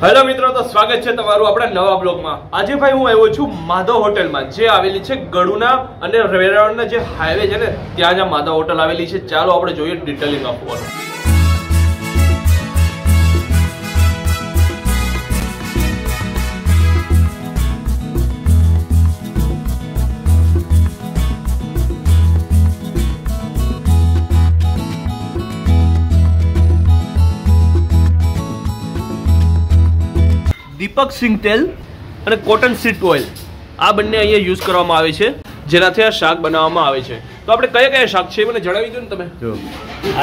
Hello મિત્રો, તો સ્વાગત છે તમારું આપણા નવા બ્લોગમાં। આજે ભાઈ હું આવ્યો છું માધવ હોટલમાં, જે આવેલી છે ગળુના અને વેરાવળના જે હાઈવે છે ને ત્યાં જ માધવ હોટલ આવેલી છે। ચાલો આપણે જોઈએ ડિટેલિંગ આપવાનું। દીપક સિંગ તેલ અને કોટન સીડ ઓઇલ આ બંને અહીંયા યુઝ કરવામાં આવે છે, જેનાથી આ શાક બનાવવામાં આવે છે। તો આપણે કયા કયા શાક છે મને જણાવી દો ને તમે। જો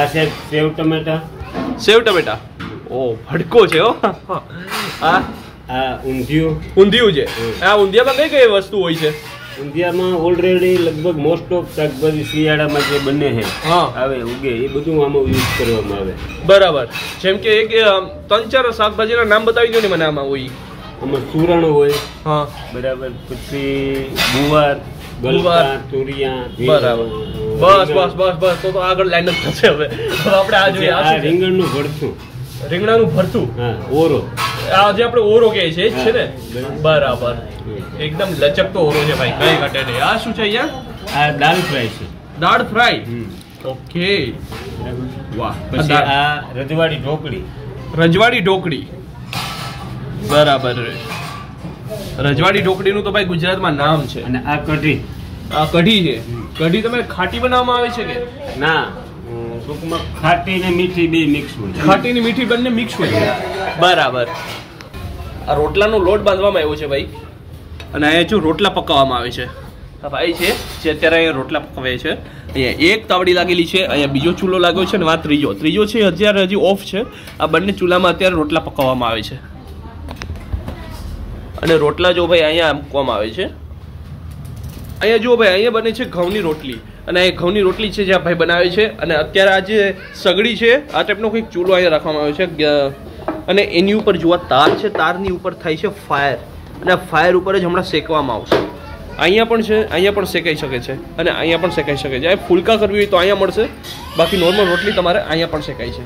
આ છે સેવ ટમેટા। સેવ ટમેટા, ઓ ભડકો છે હો। આ ઊંધિયું છે। આ ઊંધિયામાં કઈ કઈ વસ્તુ હોય છે? ઊંધિયામાં ઓલરેડી લગભગ મોસ્ટ ઓફ શાકભાજી શિયાળામાં જે બને છે આવે ઉગે એ બધું આમાં યુઝ કરવામાં આવે। બરાબર, જેમ કે એક 3-4 શાકભાજીના નામ બતાવી દો ને મને। આમાં હોય આમાં સુરણ હોય, હા બરાબર, પછી ગુવાર, ગલકા, તુરિયા, બરાબર। બસ બસ બસ બસ, તો આગળ લાઈન જ થશે। હવે આપણે આ જોઈએ, આ રીંગણનું ભરથું, રીંગણાનું ભરથું, હા ઓરો, આ જે આપણે ઓરો કહે છે છે ને, બરાબર, એકદમ લચકતો ઓરો છે ભાઈ, કઈ ઘટે નહીં। આ શું છે અહીંયા? આ દાળ ફ્રાય છે। દાળ ફ્રાય, ઓકે, વાહ। પછી આ રજવાડી ઢોકળી, રજવાડી ઢોકળી, બરાબર। રજવાડી ઢોકળીનું તો ભાઈ ગુજરાતમાં નામ છે। અને આ કઢી, આ કઢી છે। કઢી તમે ખાટી બનાવવામાં આવે છે કે ના? ટૂંકમાં ખાટી ને મીઠી બે મિક્સ હોય। ખાટી ને મીઠી બંને મિક્સ હોય છે, બરાબર। આ રોટલાનો લોટ બાંધવામાં આવ્યો છે ભાઈ, અને અહીંયા જો રોટલા પકાવવામાં આવે છે। આ ભાઈ છે જે અત્યારે અહીંયા રોટલા પકાવે છે। અહીંયા એક તાવડી લાગેલી છે, અહીંયા બીજો ચૂલો લાગ્યો છે, અને આ ત્રીજો છે અત્યારે હજી ઓફ છે। આ બંને ચૂલામાં અત્યારે રોટલા પકાવવામાં આવે છે, અને રોટલા જો ભાઈ અહીંયા મૂકવામાં આવે છે। અહીંયા જુઓ ભાઈ, અહીંયા બને છે ઘઉંની રોટલી, અને એ ઘઉંની રોટલી છે જે ભાઈ બનાવે છે। અને અત્યારે આ જે સગડી છે, આ ટાઈપનો કંઈક ચૂલો અહીંયા રાખવામાં આવ્યો છે, અને એની ઉપર જુઓ તાર છે, તારની ઉપર થાય છે ફાયર, અને આ ફાયર ઉપર જ હમણાં શેકવામાં આવશે। અહીંયા પણ છે, અહીંયા પણ શેકાઈ શકે છે, અને અહીંયા પણ શેકાઈ શકે છે। આ ફુલકા કરવી હોય તો અહીંયા મળશે, બાકી નોર્મલ રોટલી તમારે અહીંયા પણ શેકાય છે।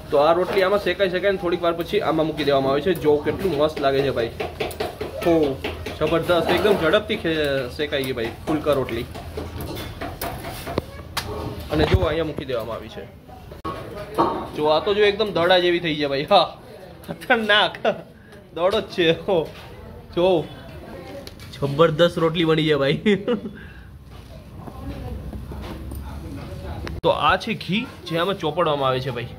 તો આ રોટલી આમાં શેકાઈ થોડીક વાર પછી આમાં મૂકી દેવામાં આવે છે। જો કેટલું મસ્ત લાગે છે ભાઈ, હો જબરદસ્ત, એકદમ ઝડપથી શેકાઈ ગઈ ભાઈ ફુલકા રોટલી। અને જો અહીંયા મૂકી દેવામાં આવી છે। જો આ તો જો એકદમ દડા જેવી થઈ જાય ભાઈ, હા ખતરનાક દડો જ છે। જો જબરદસ્ત રોટલી બની જાય ભાઈ। તો આ છે ઘી, જે આમાં ચોપડવામાં આવે છે ભાઈ।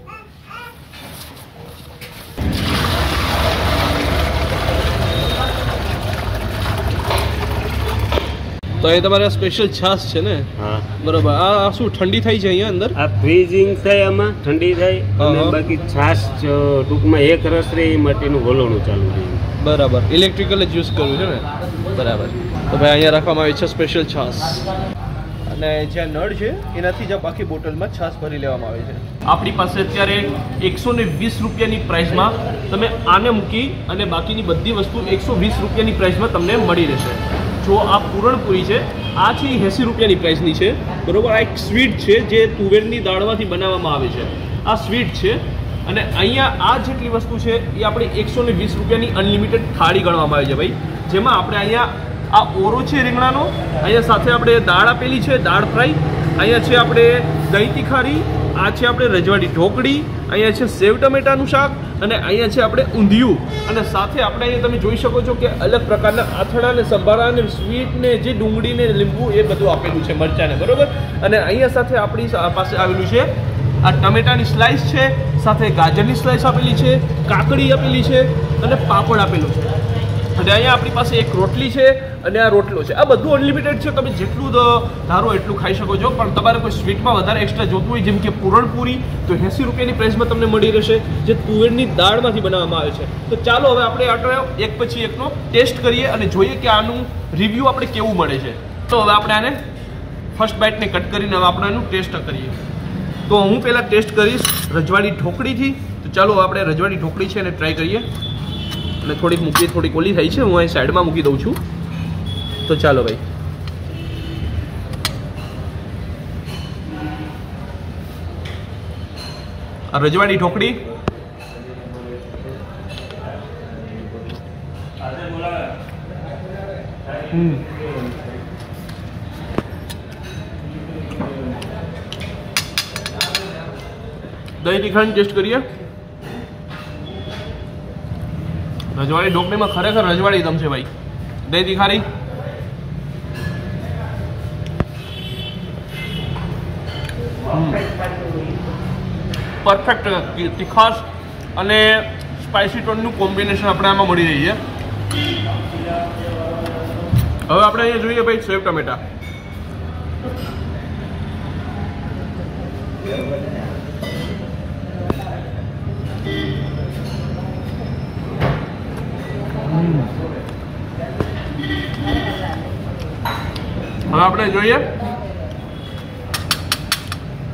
તો એ તમારે સ્પેશિયલ છાશ છે ને? હા બરોબર। આ શું ઠંડી થાય છે અહીંયા અંદર? આ ફ્રીઝિંગ થાય, આમાં ઠંડી થાય, અને બાકી છાશ ટૂંકમાં એક રસ રહે એ માટેનું વલોણું ચાલુ થાય। બરાબર, ઇલેક્ટ્રિકલ જ યુઝ કરવું છે ને? બરાબર। તો ભાઈ અહીંયા રાખવામાં આવી છે સ્પેશિયલ છાશ, અને જ્યાં નળ છે એનાથી જ બાકી બોટલમાં છાશ ભરી લેવામાં આવે છે। આપણી પાસે અત્યારે 120 રૂપિયાની પ્રાઇસમાં તમે આને મૂકી અને બાકીની બધી વસ્તુ 120 રૂપિયાની પ્રાઇસમાં તમને મળી રહેશે। જો આ પૂરણપૂરી છે, આ છે 80 રૂપિયાની પ્રાઇસની છે, બરોબર। આ એક સ્વીટ છે જે તુવેરની દાળમાંથી બનાવવામાં આવે છે, આ સ્વીટ છે। અને અહીંયા આ જેટલી વસ્તુ છે એ આપણે 120 રૂપિયાની અનલિમિટેડ થાળી ગણવામાં આવે છે ભાઈ, જેમાં આપણે અહીંયા આ ઓરો છે રીંગણાનો, અહીંયા સાથે આપણે દાળ આપેલી છે, દાળ ફ્રાય, અહીંયા છે આપણે દહીં તીખારી, આ છે આપણે રજવાડી ઢોકળી, અહીંયા છે સેવ ટમેટાનું શાક, અને અહીંયા છે આપણે ઊંધિયું, અને સાથે આપણે અહીંયા તમે જોઈ શકો છો કે અલગ પ્રકારના આથણા ને સંભારા ને સ્વીટ ને જે ડુંગળી ને લીંબુ એ બધું આપેલું છે, મરચાને, બરોબર। અને અહીંયા સાથે આપણી પાસે આવેલું છે આ ટમેટાની સ્લાઇસ છે, સાથે ગાજરની સ્લાઇસ આપેલી છે, કાકડી આપેલી છે, અને પાપડ આપેલું છે। અને અહીંયા આપણી પાસે એક રોટલી છે, અને આ રોટલો છે। આ બધું અનલિમિટેડ છે, તમે જેટલું ધારો એટલું ખાઈ શકો છો। પણ તમારે કોઈ સ્વીટમાં વધારે એક્સ્ટ્રા જોતું હોય, જેમ કે પૂરણપૂરી, તો 80 રૂપિયાની પ્રાઇસમાં તમને મળી રહેશે, જે તુવેરની દાળમાંથી બનાવવામાં આવે છે। તો ચાલો હવે આપણે આટલો એક પછી એકનો ટેસ્ટ કરીએ અને જોઈએ કે આનું રિવ્યૂ આપણે કેવું મળે છે। તો હવે આપણે આને ફર્સ્ટ બાઇટને કટ કરીને હવે આપણે આનું ટેસ્ટ કરીએ। તો હું પહેલાં ટેસ્ટ કરીશ રજવાડી ઢોકળીથી। તો ચાલો આપણે રજવાડી ઢોકળી છે એને ટ્રાય કરીએ, અને થોડીક મૂકીએ, થોડીક ઓલી થઈ છે, હું અહીં સાઈડમાં મૂકી દઉં છું। તો ચાલો ભાઈ, આ રજવાડી ઢોકળી દહીં તીખાનો ટેસ્ટ કરીએ. રજવાડી ઢોકળીમાં ખરેખર રજવાડી દમ છે ભાઈ. દહીં તીખારી પરફેક્ટ તીખાશ અને સ્પાઇસી ટોનનું કોમ્બિનેશન આપણે આમાં મળી રહી છે. હવે આપણે અહીંયા જોઈએ ભાઈ સેવ ટમેટા. હવે આપણે જોઈએ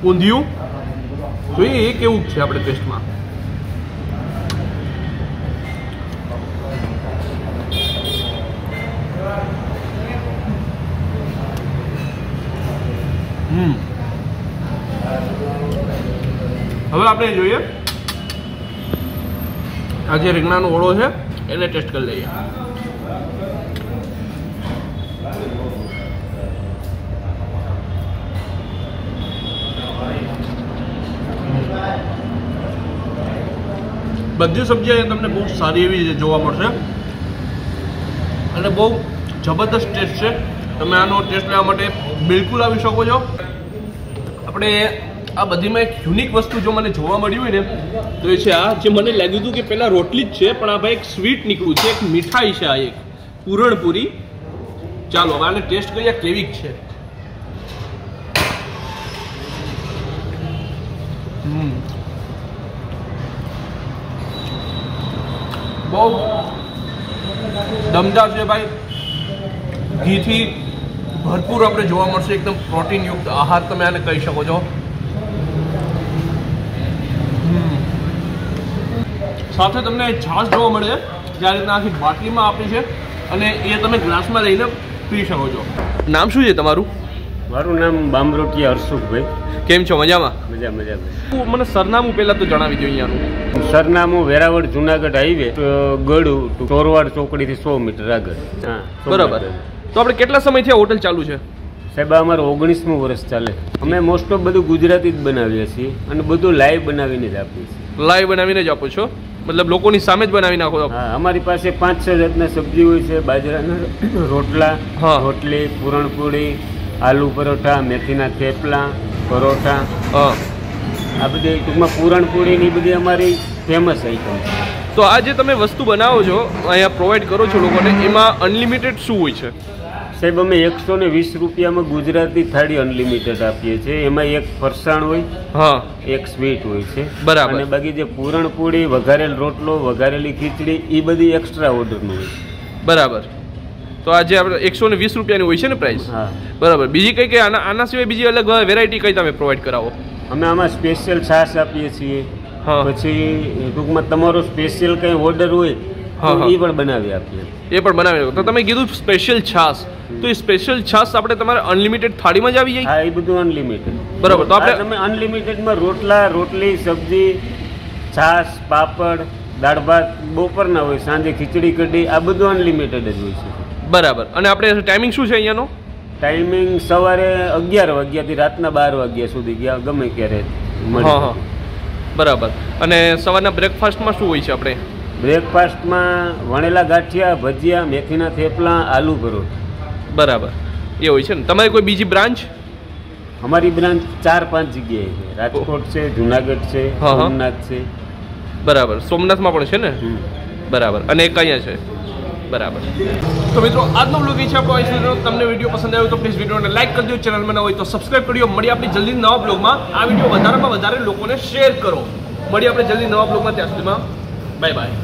ઊંધિયું. જોઈએ એ કેવું છે આપણે ટેસ્ટમાં. હવે આપણે જોઈએ આ જે રીંગણાનો ઓળો છે એને ટેસ્ટ કરી લઈએ. બધી સબ્જી અહીંયા તમને બહુ સારી એવી જોવા મળશે અને બહુ જબરદસ્ત ટેસ્ટ છે. તમે આનો ટેસ્ટ લેવા માટે બિલકુલ આવી શકો છો. આપણે આ બધીમાં એક યુનિક વસ્તુ જો મને જોવા મળ્યું હોય ને તો એ છે આ જે મને લાગ્યું હતું કે પહેલાં રોટલી જ છે પણ આ ભાઈ એક સ્વીટ નીકળ્યું છે, એક મીઠાઈ છે, આ એક પૂરણપૂરી. ચાલો હવે આને ટેસ્ટ કરીએ કેવી છે. બહુ દમદાર છે ભાઈ. ઘીથી ભરપૂર આપણે જોવા મળશે. એકદમ પ્રોટીનયુક્ત આહાર તમે આને કહી શકો છો. સાથે તમને છાશ જોવા મળે છે જે આ રીતના આખી બાટલીમાં આપી છે અને એ તમે ગ્લાસમાં લઈને પી શકો છો. નામ શું છે તમારું? મારું નામ બામરોટિયા હર્ષુખભાઈ. કેમ છો? મજામાં? મજા. મને સરનામું પહેલાં તો જણાવી દો અહીંયાનું. સરનામું વેરાવળ જુનાગઢ હાઈવે ગળુ ચોરવાડ ચોકડીથી 100 મીટર આગળ. હા બરાબર. તો આપણે કેટલા સમયથી આ હોટલ ચાલુ છે? સાહેબ અમારું 19મું વર્ષ ચાલે. અમે મોસ્ટ ઓફ બધું ગુજરાતી જ બનાવીએ છીએ અને બધું લાઈવ બનાવીને જ આપીએ છીએ. લાઈવ બનાવીને જ આપો છો? મતલબ લોકોની સામે જ બનાવી નાખો? હા, અમારી પાસે 5-6 જાતના સબ્જી હોય છે. બાજરાના રોટલા, રોટલી, પૂરણપૂરી, આલુ પરોઠા, મેથીના થેપલા, પરોઠા. આ બધી ટૂંકમાં પૂરણપૂરીની બધી અમારી ફેમસ આઈટમ છે. તો આ જે તમે વસ્તુ બનાવો છો અહીંયા પ્રોવાઈડ કરો છો લોકોને, એમાં અનલિમિટેડ શું હોય છે? સાહેબ અમે 120 રૂપિયામાં ગુજરાતી થાળી અનલિમિટેડ આપીએ છીએ. એમાં એક ફરસાણ હોય, એક સ્વીટ હોય છે. બરાબર. અને બાકી જે પૂરણપૂરી, વઘારેલ રોટલો, વઘારેલી ખીચડી એ બધી એક્સ્ટ્રા ઓર્ડરનું હોય. બરાબર. તો આજે આપણે 120 રૂપિયાની હોય છે ને પ્રાઇસ? હા બરાબર. બીજી કઈ કઈ આના સિવાય બીજી અલગ વેરાયટી કઈ તમે પ્રોવાઈડ કરાવો? અમે આમાં સ્પેશિયલ છાશ આપીએ છીએ. પછી ટૂંકમાં તમારો સ્પેશિયલ કઈ ઓર્ડર હોય એ પણ બનાવી આપીએ. એ પણ બનાવી. તો તમે કીધું સ્પેશિયલ છાશ, તો એ સ્પેશિયલ છાશ આપણે તમારે અનલિમિટેડ થાળીમાં જ આવી જાય? હા, એ બધું અનલિમિટેડ. બરાબર. તો આપણે તમે અનલિમિટેડમાં રોટલા, રોટલી, સબ્જી, છાશ, પાપડ, દાળ ભાત બપોરના હોય, સાંજે ખીચડી કઢી, આ બધું અનલિમિટેડ જ હોય છે. બરાબર. અને આપણે ટાઈમિંગ શું છે અહીંયાનો? ટાઈમિંગ સવારે 11 વાગ્યાથી રાતના 12 વાગ્યા સુધી ગયા ગમે ક્યારે મળે. બરાબર. અને સવારના બ્રેકફાસ્ટમાં શું હોય છે આપણે? બ્રેકફાસ્ટમાં વણેલા ગાંઠિયા, ભજીયા, મેથીના થેપલા, આલુ પરોઠા. બરાબર. એ હોય છે ને. તમારી કોઈ બીજી બ્રાન્ચ? અમારી બ્રાન્ચ 4-5 જગ્યાએ છે. રાજકોટ છે, જુનાગઢ છે, સોમનાથ છે. બરાબર. સોમનાથમાં પણ છે ને? બરાબર. અને એક અહીંયા છે? બરાબર. તો મિત્રો આજનો બ્લોગ છે આપણો અહીં. તમને વિડીયો પસંદ આવ્યો તો પ્લીઝ વિડીયોને લાઈક કરજો. ચેનલમાં ન હોય તો સબસ્ક્રાઈબ કરજો. મળીએ આપણે જલ્દી નવા બ્લોગમાં. આ વિડીયો વધારેમાં વધારે લોકોને શેર કરો. મળીએ આપણે જલ્દી નવા બ્લોગમાં. ત્યાં સુધીમાં બાય બાય.